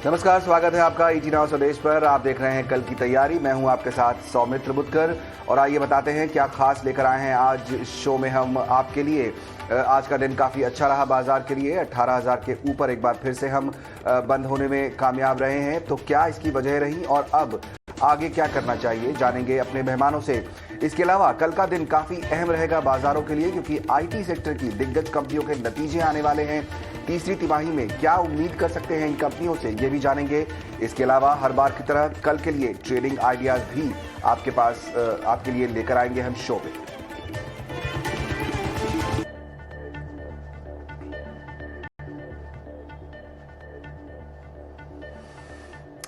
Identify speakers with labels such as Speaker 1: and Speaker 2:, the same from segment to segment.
Speaker 1: नमस्कार, स्वागत है आपका ईटी नाउ स्वदेश पर। आप देख रहे हैं कल की तैयारी। मैं हूं आपके साथ सौमित्र बुतकर और आइए बताते हैं क्या खास लेकर आए हैं आज शो में हम आपके लिए। आज का दिन काफ़ी अच्छा रहा बाजार के लिए। 18,000 के ऊपर एक बार फिर से हम बंद होने में कामयाब रहे हैं। तो क्या इसकी वजह रही और अब आगे क्या करना चाहिए, जानेंगे अपने मेहमानों से। इसके अलावा कल का दिन काफ़ी अहम रहेगा बाजारों के लिए, क्योंकि आईटी सेक्टर की दिग्गज कंपनियों के नतीजे आने वाले हैं। तीसरी तिमाही में क्या उम्मीद कर सकते हैं इन कंपनियों से, ये भी जानेंगे। इसके अलावा हर बार की तरह कल के लिए ट्रेडिंग आइडियाज भी आपके पास आपके लिए लेकर आएंगे हम शो में।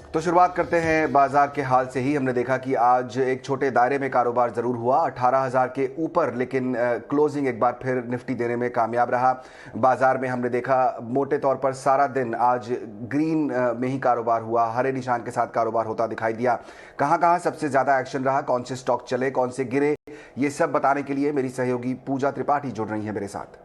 Speaker 1: तो शुरुआत करते हैं बाजार के हाल से ही। हमने देखा कि आज एक छोटे दायरे में कारोबार जरूर हुआ 18,000 के ऊपर, लेकिन क्लोजिंग एक बार फिर निफ्टी देने में कामयाब रहा। बाजार में हमने देखा मोटे तौर पर सारा दिन आज ग्रीन में ही कारोबार हुआ, हरे निशान के साथ कारोबार होता दिखाई दिया। कहां कहां सबसे ज्यादा एक्शन रहा, कौन से स्टॉक चले, कौन से गिरे, ये सब बताने के लिए मेरी सहयोगी पूजा त्रिपाठी जुड़ रही है मेरे साथ।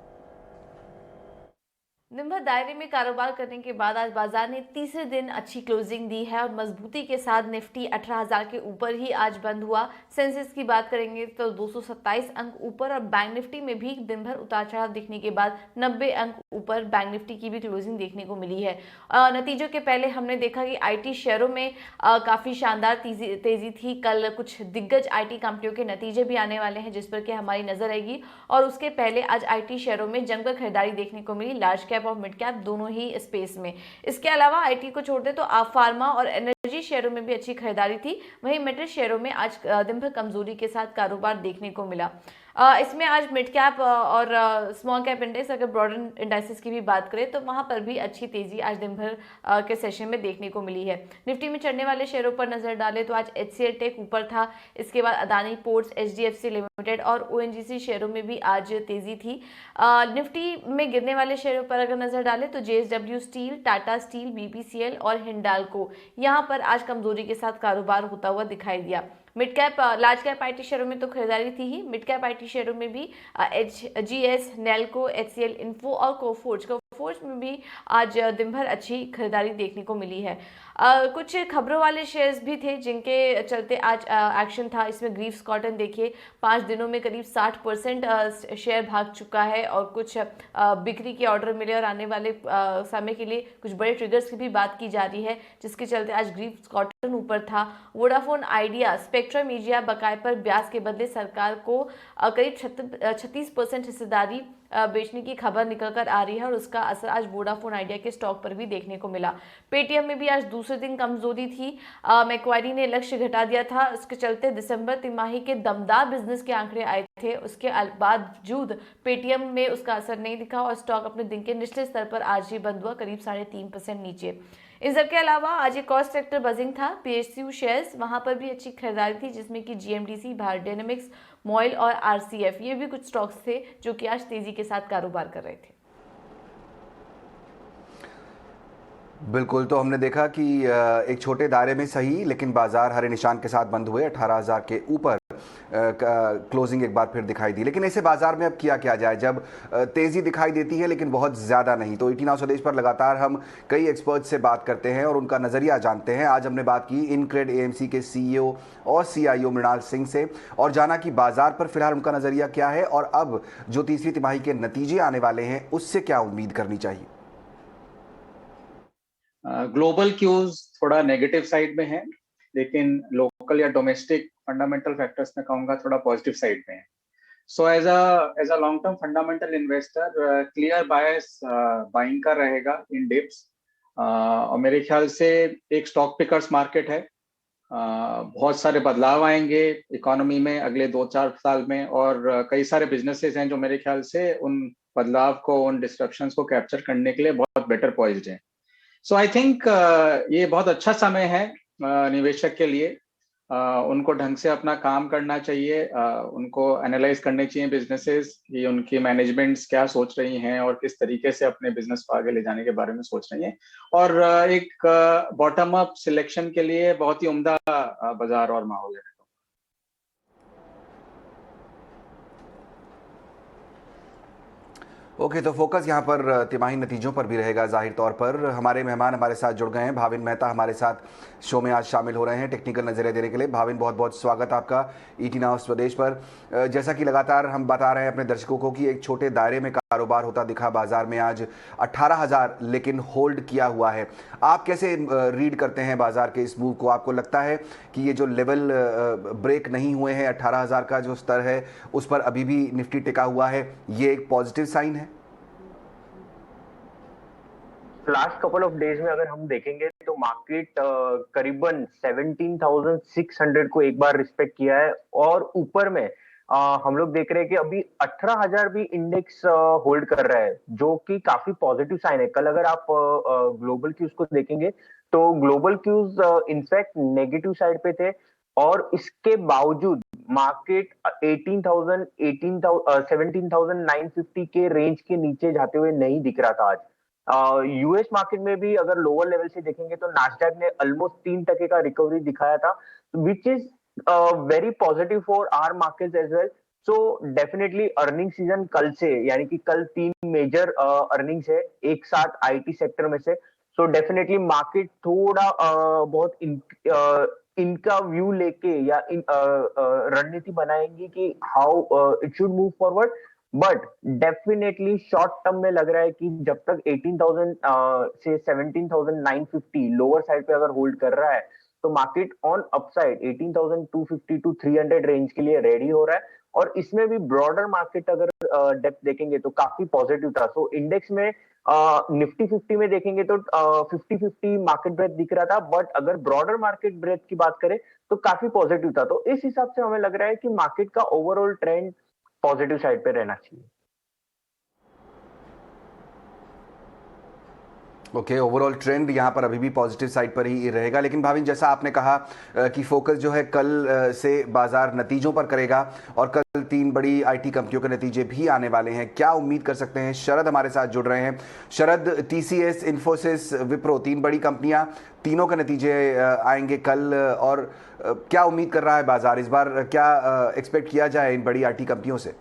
Speaker 2: दिन भर दायरे में कारोबार करने के बाद आज बाजार ने तीसरे दिन अच्छी क्लोजिंग दी है और मजबूती के साथ निफ्टी 18,000 के ऊपर ही आज बंद हुआ। सेंसेक्स की बात करेंगे तो 227 अंक ऊपर और बैंक निफ्टी में भी दिन भर उतार चढ़ाव दिखने के बाद 90 अंक ऊपर बैंक निफ्टी की भी क्लोजिंग देखने को मिली है। नतीजों के पहले हमने देखा कि आईटी शेयरों में काफी शानदार तेजी थी। कल कुछ दिग्गज आईटी कंपनियों के नतीजे भी आने वाले हैं जिस पर कि हमारी नजर रहेगी, और उसके पहले आज आईटी शेयरों में जमकर खरीदारी देखने को मिली, लार्ज कैप और मिड कैप दोनों ही स्पेस में। इसके अलावा आईटी को छोड़ दे तो आप फार्मा और एनर्जी शेयरों में भी अच्छी खरीदारी थी। वहीं मेटल शेयरों में आज दिन भर कमजोरी के साथ कारोबार देखने को मिला। इसमें आज मिड कैप और स्मॉल कैप इंडेक्स, अगर ब्रॉडर इंडाइसेस की भी बात करें तो वहां पर भी अच्छी तेजी आज दिन भर के सेशन में देखने को मिली है। निफ्टी में चढ़ने वाले शेयरों पर नजर डालें तो आज एचसीएल टेक ऊपर था। इसके बाद अदानी पोर्ट्स, एचडीएफसी लिमिटेड और ओएनजीसी शेयरों में भी आज तेजी थी। निफ्टी में गिरने वाले शेयरों पर अगर नजर डालें तो JSW steel, Tata steel, BPCL और हिंडाल्को, यहां पर आज कमजोरी के साथ कारोबार होता हुआ दिखाई दिया। Mid cap large cap IT शेयरों में तो खरीदारी थी ही। मिड कैप आईटी शेयरों में भी एचजीएस, नेल्को, एचसीएल इन्फो और कोफोर्ज में भी आज दिन भर अच्छी खरीदारी देखने को मिली है। कुछ खबरों वाले शेयर्स भी थे जिनके चलते आज एक्शन था। इसमें ग्रीव्स कॉटन देखिए 5 दिनों में करीब 60% शेयर भाग चुका है और कुछ बिक्री के ऑर्डर मिले और आने वाले समय के लिए कुछ बड़े ट्रिगर्स की भी बात की जा रही है, जिसके चलते आज ग्रीव्स कॉटन ऊपर था। वोडाफोन आइडिया, स्पेक्ट्रम मीडिया बकाये पर ब्याज के बदले सरकार को करीब 36% हिस्सेदारी बेचने की खबर निकल कर आ रही है और उसका असर आज वोडाफोन आइडिया के स्टॉक पर भी देखने को मिला। पेटीएम में भी आज दूसरे दिन कमजोरी थी। मैक्वारी ने लक्ष्य घटा दिया था, इसके चलते दिसंबर तिमाही के दमदार बिजनेस के आंकड़े आए थे, उसके बावजूद पेटीएम में उसका असर नहीं दिखा और स्टॉक अपने दिन के निचले स्तर पर आज ही बंद हुआ, करीब 3.5% नीचे। इन सब के अलावा आज एक और सेक्टर बजिंग था, पीएसयू शेयर्स, वहां पर भी अच्छी खरीदारी थी जिसमें कि जीएमडीसी, भारत डायनेमिक्स, मॉयल और आरसीएफ, ये भी कुछ स्टॉक्स थे जो कि आज तेजी के साथ कारोबार कर रहे थे।
Speaker 1: बिल्कुल, तो हमने देखा कि एक छोटे दायरे में सही, लेकिन बाजार हरे निशान के साथ बंद हुए। 18,000 के ऊपर क्लोजिंग एक बार फिर दिखाई दी। लेकिन ऐसे बाजार में अब किया क्या जाए जब तेजी दिखाई देती है लेकिन बहुत ज़्यादा नहीं। तो ईटी नाउ स्वदेश पर लगातार हम कई एक्सपर्ट से बात करते हैं और उनका नज़रिया जानते हैं। आज हमने बात की इनक्रेड एएमसी के सीईओ और सीआईओ मृणाल सिंह से और जाना कि बाजार पर फिलहाल उनका नज़रिया क्या है और अब जो तीसरी तिमाही के नतीजे आने वाले हैं उससे क्या उम्मीद करनी चाहिए।
Speaker 3: ग्लोबल क्यूज थोड़ा नेगेटिव साइड में है, लेकिन लोकल या डोमेस्टिक फंडामेंटल फैक्टर्स में कहूंगा थोड़ा पॉजिटिव साइड में है। So as a long term fundamental investor clear bias buying का रहेगा इन डिप्स। और मेरे ख्याल से एक स्टॉक पिकर्स मार्केट है। बहुत सारे बदलाव आएंगे इकोनॉमी में अगले 2-4 साल में और कई सारे बिजनेसेस हैं जो मेरे ख्याल से उन बदलाव को, उन डिस्ट्रप्शंस को कैप्चर करने के लिए बहुत बेटर पॉइज्ड हैं। सो आई थिंक ये बहुत अच्छा समय है निवेशक के लिए। उनको ढंग से अपना काम करना चाहिए, उनको एनालाइज करने चाहिए बिजनेसेस कि उनकी मैनेजमेंट्स क्या सोच रही हैं और किस तरीके से अपने बिजनेस को आगे ले जाने के बारे में सोच रही हैं। और एक बॉटम अप सिलेक्शन के लिए बहुत ही उम्दा बाजार और माहौल है।
Speaker 1: ओके, तो फोकस यहाँ पर तिमाही नतीजों पर भी रहेगा। जाहिर तौर पर हमारे मेहमान हमारे साथ जुड़ गए हैं। भाविन मेहता हमारे साथ शो में आज शामिल हो रहे हैं टेक्निकल नज़रिया देने के लिए। भाविन, बहुत बहुत स्वागत आपका ईटी नाउ स्वदेश पर। जैसा कि लगातार हम बता रहे हैं अपने दर्शकों को कि एक छोटे दायरे में कारोबार होता दिखा बाजार में आज 18,000 लेकिन होल्ड किया हुआ है। आप कैसे रीड करते हैं बाजार के इस मूव को? आपको लगता है कि ये जो लेवल ब्रेक नहीं हुए हैं, 18,000 का जो स्तर है उस पर अभी भी निफ्टी टिका हुआ है, ये एक पॉजिटिव साइन है?
Speaker 4: लास्ट कपल ऑफ डेज में अगर हम देखेंगे तो मार्केट करीबन 17,600 को एक बार रिस्पेक्ट किया है और ऊपर में हम लोग देख रहे हैं कि अभी 18,000 भी इंडेक्स होल्ड कर रहा है, जो कि काफी पॉजिटिव साइन है। कल अगर आप ग्लोबल क्यूज को देखेंगे तो global cues in fact negative side पे थे और इसके बावजूद मार्केट 17,950 के रेंज के नीचे जाते हुए नहीं दिख रहा था आज। यूएस मार्केट में भी अगर लोअर लेवल से देखेंगे तो नास्डैक ने ऑलमोस्ट 3% का रिकवरी दिखाया था, which is very positive for our markets as well. So definitely earning season कल से, यानी कि कल 3 मेजर अर्निंग्स है एक साथ आईटी सेक्टर में से। सो डेफिनेटली मार्केट थोड़ा बहुत इनका व्यू लेके या रणनीति बनाएंगी कि how it should move forward. But definitely short term में लग रहा है कि जब तक 18,000 से 17,950 लोअर साइड पे अगर होल्ड कर रहा है तो market on upside 18,250 to 300 range के लिए रेडी हो रहा है। और इसमें भी ब्रॉडर मार्केट अगर डेप्थ देखेंगे तो काफी पॉजिटिव था। सो इंडेक्स में निफ्टी 50 में देखेंगे तो 50-50 मार्केट ब्रेथ दिख रहा था, बट अगर ब्रॉडर मार्केट ब्रेथ की बात करें तो काफी पॉजिटिव था। तो इस हिसाब से हमें लग रहा है कि मार्केट का ओवरऑल ट्रेंड पॉजिटिव साइड पे रहना चाहिए।
Speaker 1: ओके, ओवरऑल ट्रेंड यहाँ पर अभी भी पॉजिटिव साइड पर ही रहेगा। लेकिन भाविन, जैसा आपने कहा कि फोकस जो है कल से बाजार नतीजों पर करेगा और कल 3 बड़ी आईटी कंपनियों के नतीजे भी आने वाले हैं, क्या उम्मीद कर सकते हैं? शरद हमारे साथ जुड़ रहे हैं। शरद, टीसीएस, इन्फोसिस, विप्रो, 3 बड़ी कंपनियां, तीनों के नतीजे आएंगे कल, और क्या उम्मीद कर रहा है बाजार इस बार? क्या एक्सपेक्ट किया जाए इन बड़ी आईटी कंपनियों से?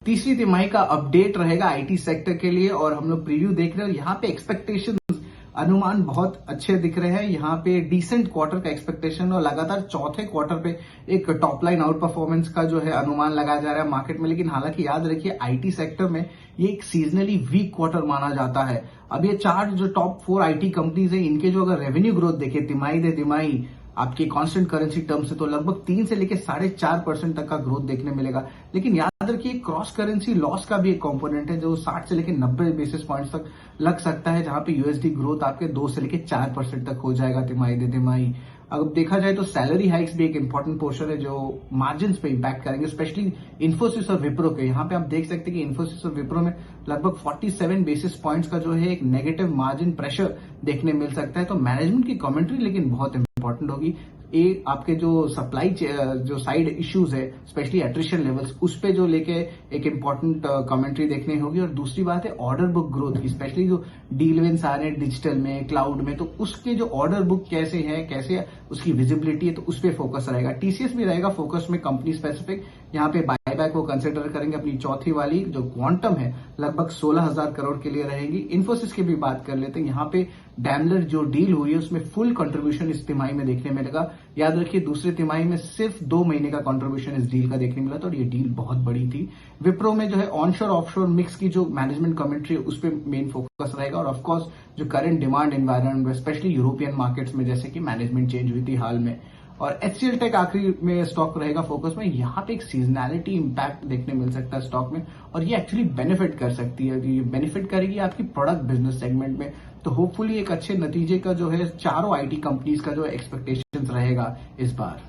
Speaker 5: तीसरी तिमाही का अपडेट रहेगा आईटी सेक्टर के लिए और हम लोग प्रीव्यू देख रहे हैं। यहाँ पे एक्सपेक्टेशंस अनुमान बहुत अच्छे दिख रहे हैं। यहाँ पे डिसेंट क्वार्टर का एक्सपेक्टेशन और लगातार चौथे क्वार्टर पे एक टॉप लाइन आउट परफॉर्मेंस का जो है अनुमान लगाया जा रहा है मार्केट में। लेकिन हालांकि याद रखिए आईटी सेक्टर में ये एक सीजनली वीक क्वार्टर माना जाता है। अब ये 4 जो टॉप 4 आईटी कंपनीज है, इनके जो अगर रेवेन्यू ग्रोथ देखे तिमाही दे तिमाही आपके कांस्टेंट करेंसी टर्म से, तो लगभग 3 से लेकर 4.5% तक का ग्रोथ देखने मिलेगा। लेकिन याद रखिए क्रॉस करेंसी लॉस का भी एक कंपोनेंट है जो 60 से लेकर 90 बेसिस पॉइंट्स तक लग सकता है, जहां पे यूएसडी ग्रोथ आपके 2 से लेकर 4% तक हो जाएगा तिमाही दे तिमाही। अब देखा जाए तो सैलरी हाइक्स भी एक इंपॉर्टेंट पोर्शन है जो मार्जिन पे इंपैक्ट करेंगे, स्पेशली इन्फोसिस और विप्रो के। यहाँ पे आप देख सकते हैं कि इन्फोसिस और विप्रो में लगभग 47 बेसिस पॉइंट्स का जो है एक नेगेटिव मार्जिन प्रेशर देखने मिल सकता है। तो मैनेजमेंट की कमेंट्री लेकिन बहुत इंपॉर्टेंट होगी। ये आपके जो सप्लाई जो साइड इश्यूज है, स्पेशली एट्रिशन लेवल्स, उस पे जो लेके एक इंपॉर्टेंट कमेंट्री देखनी होगी। और दूसरी बात है ऑर्डर बुक ग्रोथ की, स्पेशली जो डील विंस आ रहे हैं डिजिटल में, क्लाउड में, तो उसके जो ऑर्डर बुक कैसे है, कैसे उसकी विजिबिलिटी है, तो उस पर फोकस रहेगा। टीसीएस भी रहेगा फोकस में कंपनी स्पेसिफिक। यहाँ पे बायबैक वो कंसिडर करेंगे। अपनी चौथी वाली जो क्वांटम है लगभग 16,000 करोड़ के लिए रहेगी। इन्फोसिस की भी बात कर लेते हैं। यहाँ पे डैमलर जो डील हुई है उसमें फुल कंट्रीब्यूशन इस तिमाही में देखने मिलेगा। याद रखिए दूसरी तिमाही में सिर्फ 2 महीने का कंट्रीब्यूशन इस डील का देखने मिला था और ये डील बहुत बड़ी थी। विप्रो में जो है ऑनशोर ऑफशोर मिक्स की जो मैनेजमेंट कमेंट्री है उस पर मेन फोकस रहेगा। और ऑफकोर्स जो करंट डिमांड एनवायरमेंट में, स्पेशली यूरोपियन मार्केट्स में जैसे कि मैनेजमेंट चेंज हुई थी हाल में। और एचसीएल टेक आखिरी में स्टॉक रहेगा फोकस में। यहाँ पे एक सीजनैलिटी इंपैक्ट देखने मिल सकता है स्टॉक में और ये एक्चुअली बेनिफिट कर सकती है। ये बेनिफिट करेगी आपकी प्रोडक्ट बिजनेस सेगमेंट में। तो होपफुली एक अच्छे नतीजे का जो है चारों आईटी कंपनीज का जो एक्सपेक्टेशंस रहेगा इस बार।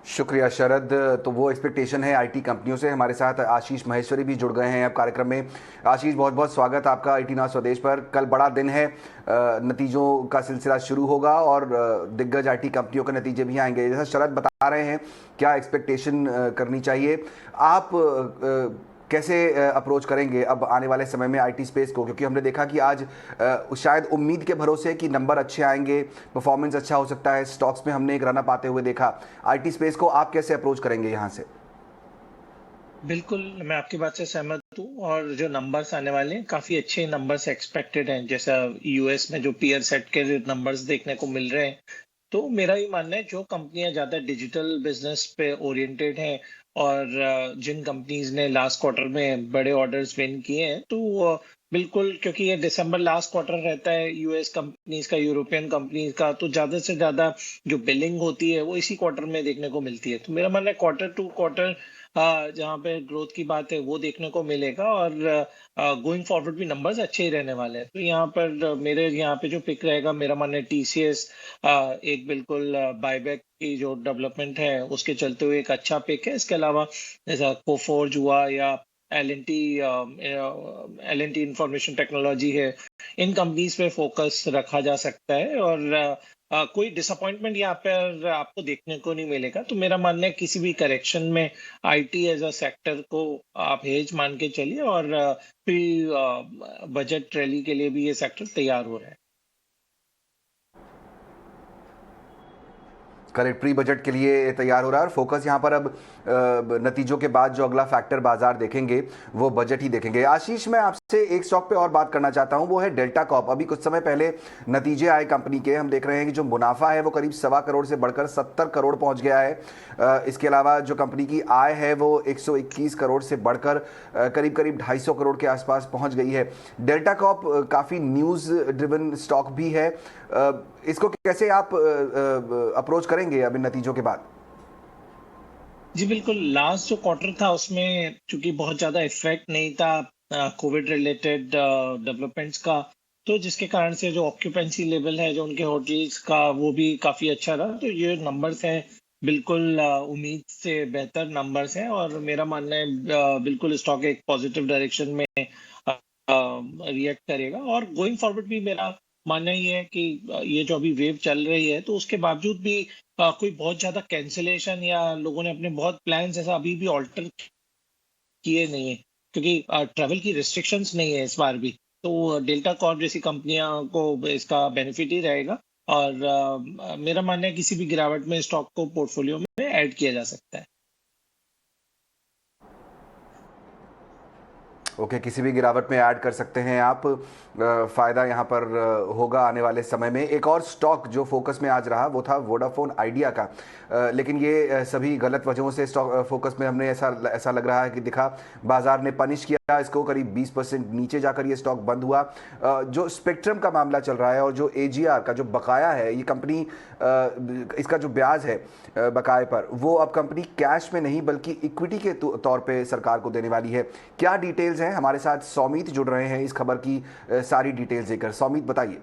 Speaker 1: शुक्रिया शरद। तो वो एक्सपेक्टेशन है आईटी कंपनियों से। हमारे साथ आशीष महेश्वरी भी जुड़ गए हैं अब कार्यक्रम में। आशीष, बहुत बहुत स्वागत आपका ईटी नाउ स्वदेश पर। कल बड़ा दिन है, नतीजों का सिलसिला शुरू होगा और दिग्गज आईटी कंपनियों के नतीजे भी आएंगे। जैसा शरद बता रहे हैं, क्या एक्सपेक्टेशन करनी चाहिए? आप कैसे अप्रोच करेंगे अब आने वाले समय में आईटी स्पेस को, क्योंकि हमने देखा कि आज शायद उम्मीद के भरोसे कि नंबर अच्छे आएंगे, परफॉर्मेंस अच्छा हो सकता है, स्टॉक्स में हमने एक रन अप आते हुए देखा। आईटी स्पेस को आप कैसे अप्रोच करेंगे यहाँ से?
Speaker 6: बिल्कुल, मैं आपकी बात से सहमत हूँ और जो नंबर्स आने वाले हैं काफी अच्छे नंबर्स एक्सपेक्टेड हैं। जैसा यूएस में जो पीयर सेट के नंबर्स देखने को मिल रहे हैं, तो मेरा ये मानना है जो कंपनियां ज्यादा डिजिटल बिजनेस पे ओरिएंटेड हैं और जिन कंपनीज ने लास्ट क्वार्टर में बड़े ऑर्डर्स विन किए हैं, तो बिल्कुल, क्योंकि ये दिसंबर लास्ट क्वार्टर रहता है यूएस कंपनीज का, यूरोपियन कंपनीज का, तो ज्यादा से ज्यादा जो बिलिंग होती है वो इसी क्वार्टर में देखने को मिलती है। तो मेरा मानना है क्वार्टर टू क्वार्टर जहाँ पे ग्रोथ की बात है वो देखने को मिलेगा और गोइंग फॉरवर्ड भी नंबर्स अच्छे ही रहने वाले हैं। तो यहाँ पर मेरे यहाँ पे जो पिक रहेगा, मेरा मानना है टीसीएस एक बिल्कुल बायबैक की जो डेवलपमेंट है उसके चलते हुए एक अच्छा पिक है। इसके अलावा जैसा कोफोर्ज हुआ या L N T information technology है, इन कंपनीज पे फोकस रखा जा सकता है और कोई डिसअपॉइंटमेंट यहाँ पर आपको देखने को नहीं मिलेगा। तो मेरा मानना है किसी भी करेक्शन में आईटी एज अ सेक्टर को आप हेज मान के चलिए और प्री बजट रैली के लिए भी ये सेक्टर तैयार हो रहा है।
Speaker 1: करेक्ट, प्री बजट के लिए तैयार हो रहा है और फोकस यहाँ पर अब नतीजों के बाद जो अगला फैक्टर बाजार देखेंगे वो बजट ही देखेंगे। आशीष, मैं आपसे एक स्टॉक पे और बात करना चाहता हूँ, वो है डेल्टा कॉर्प। अभी कुछ समय पहले नतीजे आए कंपनी के, हम देख रहे हैं कि जो मुनाफा है वो करीब 1.25 करोड़ से बढ़कर 70 करोड़ पहुंच गया है। इसके अलावा जो कंपनी की आय है वो 121 करोड़ से बढ़कर करीब करीब 250 करोड़ के आसपास पहुंच गई है। डेल्टा कॉर्प काफ़ी न्यूज़ ड्रिवन स्टॉक भी है, इसको कैसे आप अप्रोच करेंगे अभी नतीजों के बाद?
Speaker 6: जी बिल्कुल, लास्ट जो क्वार्टर था उसमें चूंकि बहुत ज्यादा इफेक्ट नहीं था कोविड रिलेटेड डेवलपमेंट्स का, तो जिसके कारण से जो ऑक्यूपेंसी लेवल है जो उनके होटल्स का वो भी काफी अच्छा रहा। तो ये नंबर्स हैं बिल्कुल उम्मीद से बेहतर नंबर्स हैं और मेरा मानना है बिल्कुल स्टॉक एक पॉजिटिव डायरेक्शन में रिएक्ट करेगा। और गोइंग फॉरवर्ड भी मेरा मानना ये है कि ये जो अभी वेव चल रही है तो उसके बावजूद भी कोई बहुत ज्यादा कैंसिलेशन या लोगों ने अपने बहुत प्लान्स ऐसा अभी भी ऑल्टर किए नहीं है, क्योंकि ट्रैवल की रिस्ट्रिक्शंस नहीं है इस बार भी। तो डेल्टा कॉर्प जैसी कंपनियां को इसका बेनिफिट ही रहेगा और मेरा मानना है किसी भी गिरावट में स्टॉक को पोर्टफोलियो में ऐड किया जा सकता है।
Speaker 1: ओके, किसी भी गिरावट में ऐड कर सकते हैं आप, फ़ायदा यहाँ पर होगा आने वाले समय में। एक और स्टॉक जो फोकस में आज रहा वो था वोडाफोन आइडिया का, लेकिन ये सभी गलत वजहों से स्टॉक फोकस में हमने ऐसा लग रहा है कि दिखा, बाजार ने पनिश किया इसको, करीब 20% नीचे जाकर ये स्टॉक बंद हुआ। जो स्पेक्ट्रम का मामला चल रहा है और जो एजीआर का जो बकाया है, ये कंपनी इसका जो ब्याज है बकाए पर, वो अब कंपनी कैश में नहीं बल्कि इक्विटी के तौर पे सरकार को देने वाली है। क्या डिटेल्स हैं? हमारे साथ सौमित जुड़ रहे हैं इस खबर की सारी डिटेल्स देकर। सौमित, बताइए।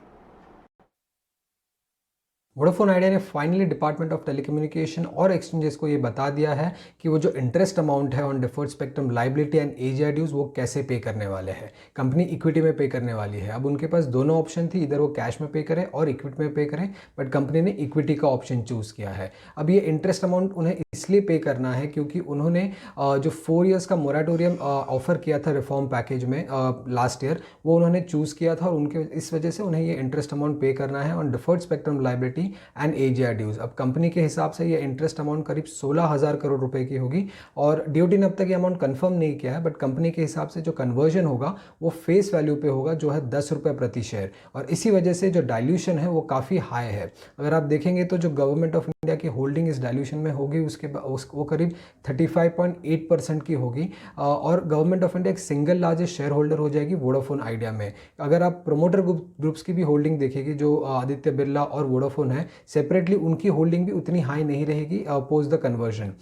Speaker 7: वोडाफोन आइडिया ने फाइनली डिपार्टमेंट ऑफ टेलीकम्युनिकेशन और एक्सचेंजेस को ये बता दिया है कि वो जो इंटरेस्ट अमाउंट है on deferred spectrum liability and AGR dues वो कैसे पे करने वाले हैं। कंपनी इक्विटी में पे करने वाली है। अब उनके पास दोनों ऑप्शन थी, इधर वो कैश में पे करें और इक्विटी में पे करें, बट कंपनी ने इक्विटी का ऑप्शन चूज़ किया है। अब ये इंटरेस्ट अमाउंट उन्हें इसलिए पे करना है क्योंकि उन्होंने जो 4 ईयर्स का मोराटोरियम ऑफर किया था रिफॉर्म पैकेज में लास्ट ईयर, वो उन्होंने चूज़ किया था और उनके इस वजह से उन्हें ये इंटरेस्ट अमाउंट पे करना है on deferred spectrum liability and AGR dues. अब कंपनी के हिसाब से ये इंटरेस्ट अमाउंट करीब 16,000 करोड़ रुपए की होगी और डीओटी ने अब तक ये अमाउंट कंफर्म नहीं किया है, बट कंपनी के हिसाब से जो कन्वर्जन होगा वो फेस वैल्यू पे होगा जो है 10 रुपये प्रति शेयर, और इसी वजह से जो डाइल्यूशन है वो काफ़ी हाई है। अगर आप देखेंगे तो जो गवर्नमेंट ऑफ इंडिया की होल्डिंग इस डाइल्यूशन में होगी वो करीब 35.8% की होगी और गवर्नमेंट ऑफ इंडिया एक सिंगल लार्जेस्ट शेयर होल्डर हो जाएगी वोडाफोन आइडिया में। अगर आप प्रोमोटर ग्रुप्स की भी होल्डिंग देखेंगे, जो आदित्य बिरला और वोडाफोन है सेपरेटली, उनकी होल्डिंग भी उतनी हाई नहीं रहेगी पोस्ट द कन्वर्जन।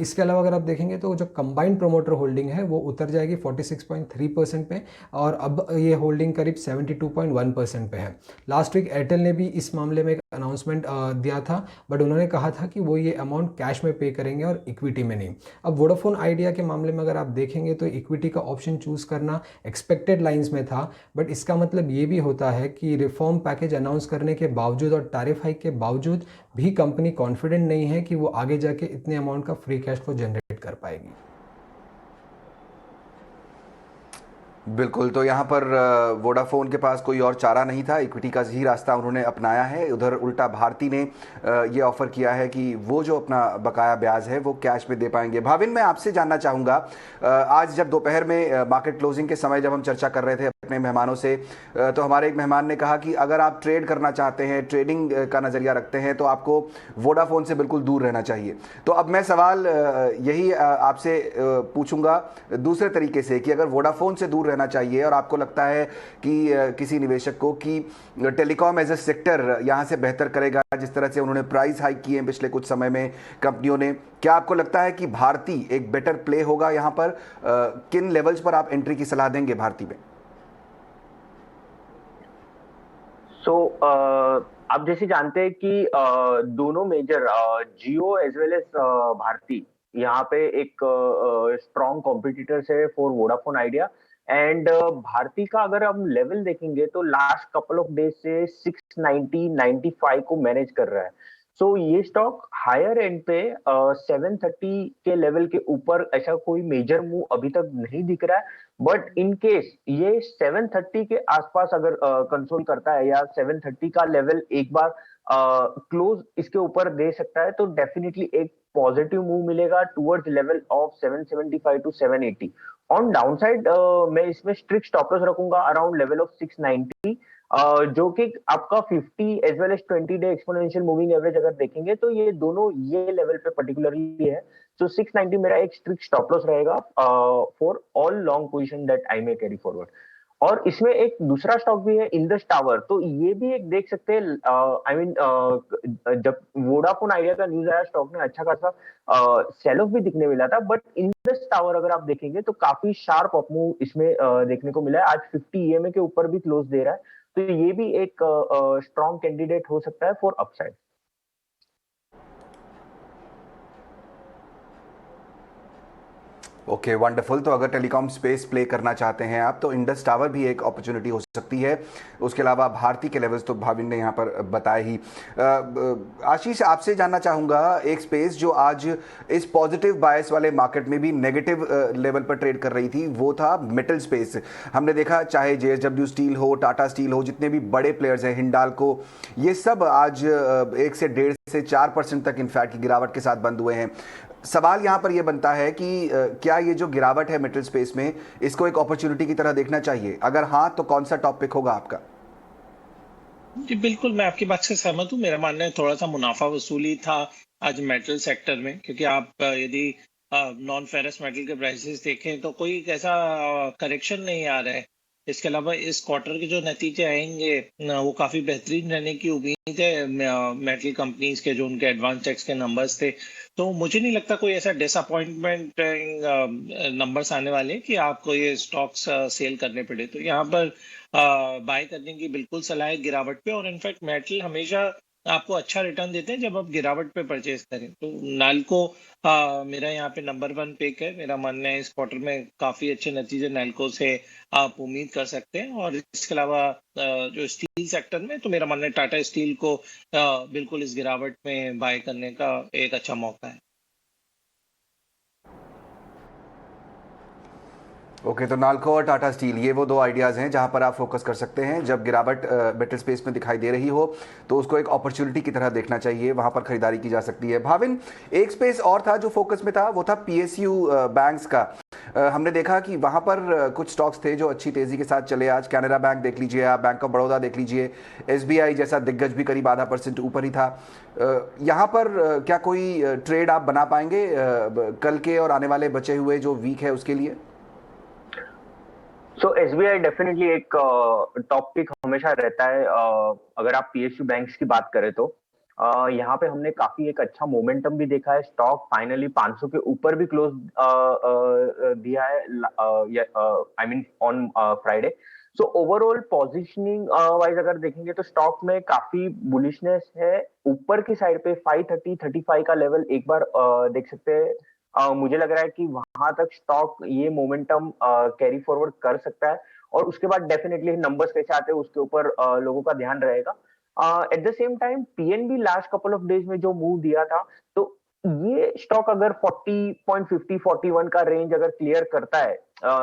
Speaker 7: इसके अलावा अगर आप देखेंगे तो जो कंबाइंड प्रोमोटर होल्डिंग है वो उतर जाएगी 46.3% पे और अब ये होल्डिंग करीब 72.1% पे है। लास्ट वीक एयरटेल ने भी इस मामले में एक अनाउंसमेंट दिया था, बट उन्होंने कहा था कि वो ये अमाउंट कैश में पे करेंगे और इक्विटी में नहीं। अब वोडाफोन आइडिया के मामले में अगर आप देखेंगे तो इक्विटी का ऑप्शन चूज़ करना एक्सपेक्टेड लाइंस में था, बट इसका मतलब ये भी होता है कि रिफॉर्म पैकेज अनाउंस करने के बावजूद और टैरिफ हाइक के बावजूद भी कंपनी कॉन्फिडेंट नहीं है कि वो आगे जाके इतने अमाउंट का फ्री कैश फ्लो जनरेट कर पाएगी।
Speaker 1: बिल्कुल, तो यहाँ पर वोडाफोन के पास कोई और चारा नहीं था, इक्विटी का ही रास्ता उन्होंने अपनाया है। उधर उल्टा भारती ने ये ऑफ़र किया है कि वो जो अपना बकाया ब्याज है वो कैश में दे पाएंगे। भाविन, मैं आपसे जानना चाहूँगा, आज जब दोपहर में मार्केट क्लोजिंग के समय जब हम चर्चा कर रहे थे अपने मेहमानों से, तो हमारे एक मेहमान ने कहा कि अगर आप ट्रेड करना चाहते हैं, ट्रेडिंग का नज़रिया रखते हैं, तो आपको वोडाफोन से बिल्कुल दूर रहना चाहिए। तो अब मैं सवाल यही आपसे पूछूंगा दूसरे तरीके से कि अगर वोडाफोन से दूर रहना चाहिए और आपको लगता है कि किसी निवेशक को कि टेलीकॉम एज ए सेक्टर यहां से बेहतर करेगा, जिस तरह से उन्होंने प्राइस हाइक किए हैं पिछले कुछ समय में कंपनियों ने, क्या आपको लगता है कि भारती एक बेटर प्ले होगा यहां पर? किन लेवल्स पर आप एंट्री की सलाह देंगे भारती में?
Speaker 4: आप जैसे जानते हैं कि दोनों major Jio as well as Bharti यहाँ पे एक स्ट्रॉन्ग कॉम्पिटिटर्स है for Vodafone Idea. And Bharti का अगर हम लेवल देखेंगे तो लास्ट कपल ऑफ डेज से 690 95 को मैनेज कर रहा है। ये स्टॉक हायर एंड पे 730 के लेवल के ऊपर ऐसा कोई मेजर मूव अभी तक नहीं दिख रहा है। बट इन केस ये 730 के आसपास अगर कंसोल करता है या 730 का लेवल एक बार क्लोज इसके ऊपर दे सकता है, तो डेफिनेटली एक पॉजिटिव मूव मिलेगा towards level of 775 to 780। On downside मैं इसमें स्ट्रिक्ट स्टॉप लॉस रखूंगा अराउंड लेवल ऑफ 690, जो कि आपका 50 as well as 20 day exponential moving average अगर देखेंगे तो ये दोनों ये लेवल पे पर्टिकुलरली है। 690 मेरा एक स्ट्रिक्ट स्टॉप लॉस रहेगा for all long position that I may carry forward. और इसमें एक दूसरा स्टॉक भी है इंडस टावर, तो ये भी एक देख सकते हैं। आई मीन जब वोडाफोन आइडिया का न्यूज आया स्टॉक ने अच्छा खासा सेल ऑफ भी दिखने मिला था, बट इंडस टावर अगर आप देखेंगे तो काफी शार्प अप मूव इसमें देखने को मिला है। आज 50 ईएमए के ऊपर भी क्लोज दे रहा है, तो ये भी एक स्ट्रॉन्ग कैंडिडेट हो सकता है फॉर अपसाइड।
Speaker 1: Okay, wonderful. तो अगर टेलीकॉम स्पेस प्ले करना चाहते हैं आप, तो इंडस टावर भी एक अपॉर्चुनिटी हो सकती है। उसके अलावा भारती के लेवल्स तो भाविन ने यहाँ पर बताए ही। आशीष, आपसे जानना चाहूँगा, एक स्पेस जो आज इस पॉजिटिव बायस वाले मार्केट में भी नेगेटिव लेवल पर ट्रेड कर रही थी, वो था मेटल स्पेस। हमने देखा चाहे JSW स्टील हो, टाटा स्टील हो, जितने भी बड़े प्लेयर्स हैं, हिंडाल्को, ये सब आज 1 से 1.5 से 4% तक इनफैक्ट की गिरावट के साथ बंद हुए हैं। सवाल यहां पर यह बनता है कि क्या ये जो गिरावट है मेटल स्पेस में, इसको एक अपॉर्चुनिटी की तरह देखना चाहिए? अगर हाँ, तो कौन सा टॉप पिक होगा आपका?
Speaker 6: जी बिल्कुल, मैं आपकी बात से सहमत हूँ। मेरा मानना है थोड़ा सा मुनाफा वसूली था आज मेटल सेक्टर में, क्योंकि आप यदि नॉन फेरस मेटल के प्राइसेस देखें तो कोई ऐसा करेक्शन नहीं आ रहा है। इसके अलावा इस क्वार्टर के जो नतीजे आएंगे वो काफी बेहतरीन रहने की उम्मीद है मेटल कंपनीज के, जो उनके एडवांस टैक्स के नंबर्स थे। तो मुझे नहीं लगता कोई ऐसा डिसअपॉइंटमेंट नंबर्स आने वाले हैं कि आपको ये स्टॉक्स सेल करने पड़े। तो यहाँ पर बाय करने की बिल्कुल सलाह है गिरावट पे। और इनफैक्ट मेटल हमेशा आपको अच्छा रिटर्न देते हैं जब आप गिरावट पे परचेज करें। तो नाल्को मेरा यहाँ पे नंबर 1 पिक है। मेरा मानना है इस क्वार्टर में काफी अच्छे नतीजे नाल्को से आप उम्मीद कर सकते हैं। और इसके अलावा जो स्टील सेक्टर में, तो मेरा मानना है टाटा स्टील को बिल्कुल इस गिरावट में बाय करने का एक अच्छा मौका है।
Speaker 1: ओके, तो नाल्को और टाटा स्टील, ये वो 2 आइडियाज़ हैं जहां पर आप फोकस कर सकते हैं। जब गिरावट मेटल स्पेस में दिखाई दे रही हो तो उसको एक अपॉर्चुनिटी की तरह देखना चाहिए, वहां पर खरीदारी की जा सकती है। भाविन, एक स्पेस और था जो फोकस में था, वो था PSU बैंक्स का। हमने देखा कि वहां पर कुछ स्टॉक्स थे जो अच्छी तेजी के साथ चले आज। कैनरा बैंक देख लीजिए आप, बैंक ऑफ बड़ौदा देख लीजिए, SBI जैसा दिग्गज भी करीब ½ % ऊपर ही था। यहाँ पर क्या कोई ट्रेड आप बना पाएंगे कल के और आने वाले बचे हुए जो वीक है उसके लिए?
Speaker 4: SBI डेफिनेटली एक टॉप पिक हमेशा रहता है। अगर आप PSU बैंक्स की बात करें तो यहाँ पे हमने काफी एक अच्छा मोमेंटम भी देखा है। स्टॉक फाइनली 500 के ऊपर भी क्लोज दिया है, I mean on Friday. Overall positioning wise अगर देखेंगे तो स्टॉक में काफी बुलिशनेस है। ऊपर की साइड पे 530 35 का लेवल एक बार देख सकते हैं। मुझे लग रहा है कि वहां तक स्टॉक ये मोमेंटम कैरी फॉरवर्ड कर सकता है, और उसके बाद डेफिनेटली नंबर्स कैसे आते हैं उसके ऊपर लोगों का ध्यान रहेगा। At the same time PNB last couple of days में जो मूव दिया था, तो ये स्टॉक अगर 40.50 41 का रेंज अगर क्लियर करता है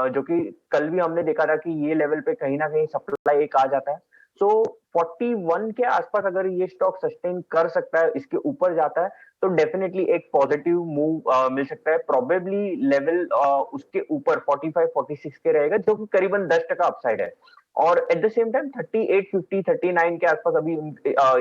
Speaker 4: जो कि कल भी हमने देखा था कि ये लेवल पे कहीं ना कहीं सप्लाई एक आ जाता है। सो 41 के आसपास अगर ये स्टॉक सस्टेन कर सकता है, इसके ऊपर जाता है, तो डेफिनेटली एक पॉजिटिव मूव मिल सकता है। प्रोबेबली लेवल उसके ऊपर 45-46 के रहेगा, जो कि करीबन 10% अपसाइड है। और एट द सेम टाइम 38, 50, 39 के आसपास अभी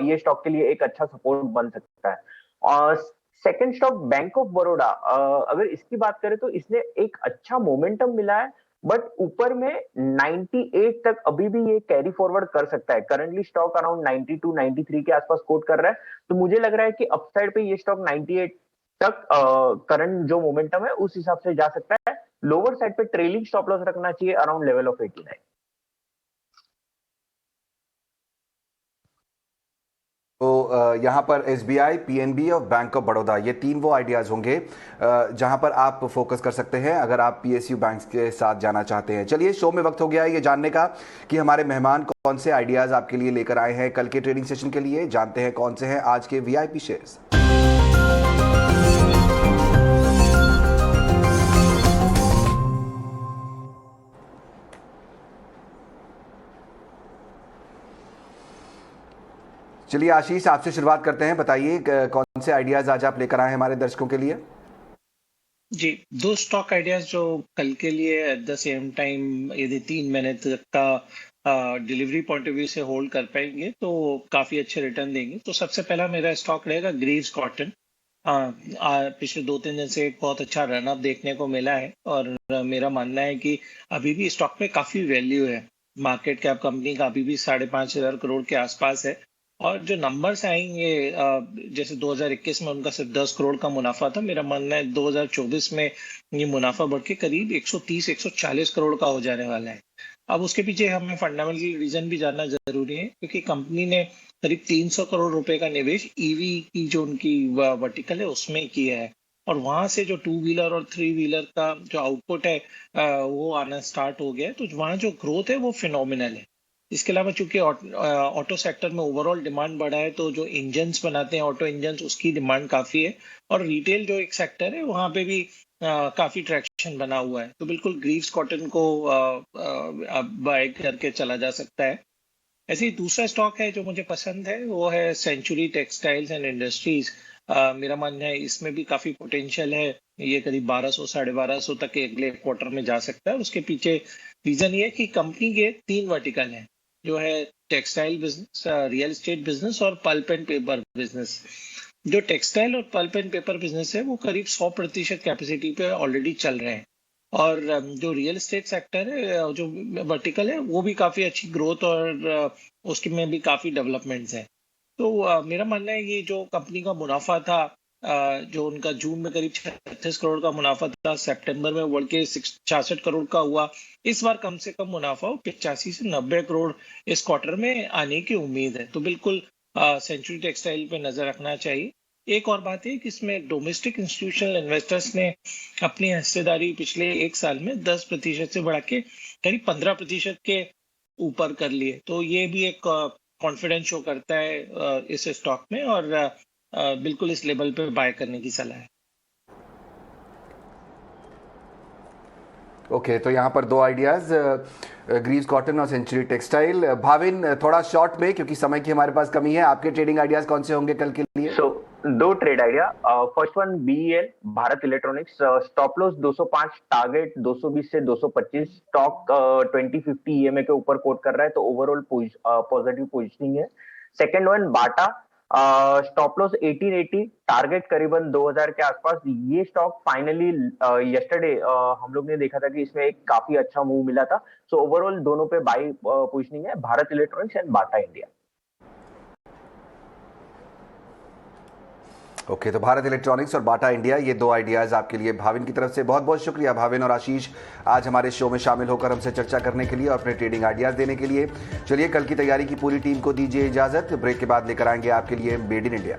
Speaker 4: ये स्टॉक के लिए एक अच्छा सपोर्ट बन सकता है। और second stock bank of Baroda, अगर इसकी बात करें तो इसने एक अच्छा मोमेंटम मिला है, बट ऊपर में 98 तक अभी भी ये कैरी फॉरवर्ड कर सकता है। करंटली स्टॉक अराउंड 92, 93 के आसपास कोट कर रहा है, तो मुझे लग रहा है कि अपसाइड पे ये स्टॉक 98 तक करंट जो मोमेंटम है उस हिसाब से जा सकता है। लोअर साइड पे ट्रेलिंग स्टॉप लॉस रखना चाहिए अराउंड लेवल ऑफ 89।
Speaker 1: तो यहाँ पर SBI, PNB और बैंक ऑफ बड़ौदा, ये 3 वो आइडियाज़ होंगे जहाँ पर आप फोकस कर सकते हैं अगर आप PSU बैंक्स के साथ जाना चाहते हैं। चलिए, शो में वक्त हो गया है ये जानने का कि हमारे मेहमान कौन से आइडियाज़ आपके लिए लेकर आए हैं कल के ट्रेडिंग सेशन के लिए। जानते हैं कौन से हैं आज के VIP शेयर्स। चलिए आशीष, आपसे शुरुआत करते हैं। बताइए कौन से आइडियाज आज आप लेकर आए हैं हमारे दर्शकों के लिए।
Speaker 6: जी, 2 स्टॉक आइडियाज जो कल के लिए एट द सेम टाइम यदि 3 महीने तक का डिलीवरी पॉइंट ऑफ व्यू से होल्ड कर पाएंगे तो काफी अच्छे रिटर्न देंगे। तो सबसे पहला मेरा स्टॉक रहेगा ग्रीव्स कॉटन। पिछले 2-3 दिन से एक बहुत अच्छा रनअप देखने को मिला है और मेरा मानना है कि अभी भी स्टॉक पे काफी वैल्यू है। मार्केट कैप कंपनी का अभी भी 5,500 करोड़ के आसपास है और जो नंबर्स आएंगे जैसे 2021 में उनका सिर्फ 10 करोड़ का मुनाफा था, मेरा मानना है 2024 में ये मुनाफा बढ़ के करीब 130-140 करोड़ का हो जाने वाला है। अब उसके पीछे हमें फंडामेंटल रीजन भी जानना जरूरी है, क्योंकि कंपनी ने करीब 300 करोड़ रुपए का निवेश ईवी की जो उनकी वर्टिकल है उसमें किया है और वहां से जो 2 व्हीलर और 3 व्हीलर का जो आउटपुट है वो आना स्टार्ट हो गया है। तो वहाँ जो ग्रोथ है वो फिनोमिनल है। इसके अलावा चूंकि ऑटो सेक्टर में ओवरऑल डिमांड बढ़ा है तो जो इंजन्स बनाते हैं ऑटो इंजन्स उसकी डिमांड काफी है और रिटेल जो एक सेक्टर है वहां पे भी काफी ट्रैक्शन बना हुआ है। तो बिल्कुल ग्रीव्स कॉटन को बाय करके चला जा सकता है। ऐसे ही दूसरा स्टॉक है जो मुझे पसंद है वो है सेंचुरी टेक्सटाइल्स एंड इंडस्ट्रीज। मेरा मानना है इसमें भी काफी पोटेंशियल है। ये करीब 1200-1250 तक अगले क्वार्टर में जा सकता है। उसके पीछे रीजन ये है कि कंपनी के 3 वर्टिकल हैं, जो है textile business, real estate business और पल्प एंड पेपर बिजनेस। जो टेक्सटाइल और पल्प एंड पेपर बिजनेस है वो करीब 100% कैपेसिटी पे ऑलरेडी चल रहे हैं और जो रियल एस्टेट सेक्टर है जो वर्टिकल है वो भी काफी अच्छी ग्रोथ और उसके में भी काफी डेवलपमेंट्स है। तो मेरा मानना है ये जो कंपनी का मुनाफा था जो उनका जून में करीब 36 करोड़ का मुनाफा था, सितंबर में बढ़ के 66 करोड़ का हुआ। इस बार कम से कम मुनाफा 85 से 90 करोड़ इस क्वार्टर में आने की उम्मीद है। तो बिल्कुल सेंचुरी टेक्सटाइल पे नजर रखना चाहिए। एक और बात है कि इसमें डोमेस्टिक इंस्टीट्यूशनल इन्वेस्टर्स ने अपनी हिस्सेदारी पिछले 1 साल में 10% से बढ़ा के करीब 15% के ऊपर कर लिए। तो ये भी एक कॉन्फिडेंस शो करता है इस स्टॉक में और बिल्कुल इस लेवल पे बाय करने की सलाह है।
Speaker 1: ओके, तो यहाँ पर 2 आइडियाज, ग्रीव्स कॉटन और सेंचुरी टेक्सटाइल। भाविन, थोड़ा शॉर्ट में क्योंकि समय की हमारे पास कमी है, आपके ट्रेडिंग आइडियाज कौन से होंगे कल के लिए?
Speaker 4: सो 2 trade idea. First one BEL Bharat electronics, stop loss 205, target 220 से 225, स्टॉक 2050 EMA के ऊपर कोट कर रहा है, तो ओवरऑल पॉजिटिव पोजिशनिंग है। सेकेंड वन बाटा, स्टॉप लॉस 1880, टारगेट करीबन 2000 के आसपास। ये स्टॉक फाइनली यस्टरडे हम लोग ने देखा था कि इसमें एक काफी अच्छा मूव मिला था। सो ओवरऑल दोनों पे बाई पोजीशनिंग है, Bharat electronics and Bata India.
Speaker 1: Okay, तो भारत इलेक्ट्रॉनिक्स और बाटा इंडिया, ये 2 आइडियाज आपके लिए भाविन की तरफ से। बहुत बहुत शुक्रिया भाविन और आशीष आज हमारे शो में शामिल होकर हमसे चर्चा करने के लिए और अपने ट्रेडिंग आइडियाज देने के लिए। चलिए, कल की तैयारी की पूरी टीम को दीजिए इजाजत। ब्रेक के बाद लेकर आएंगे आपके लिए मेड इन इंडिया।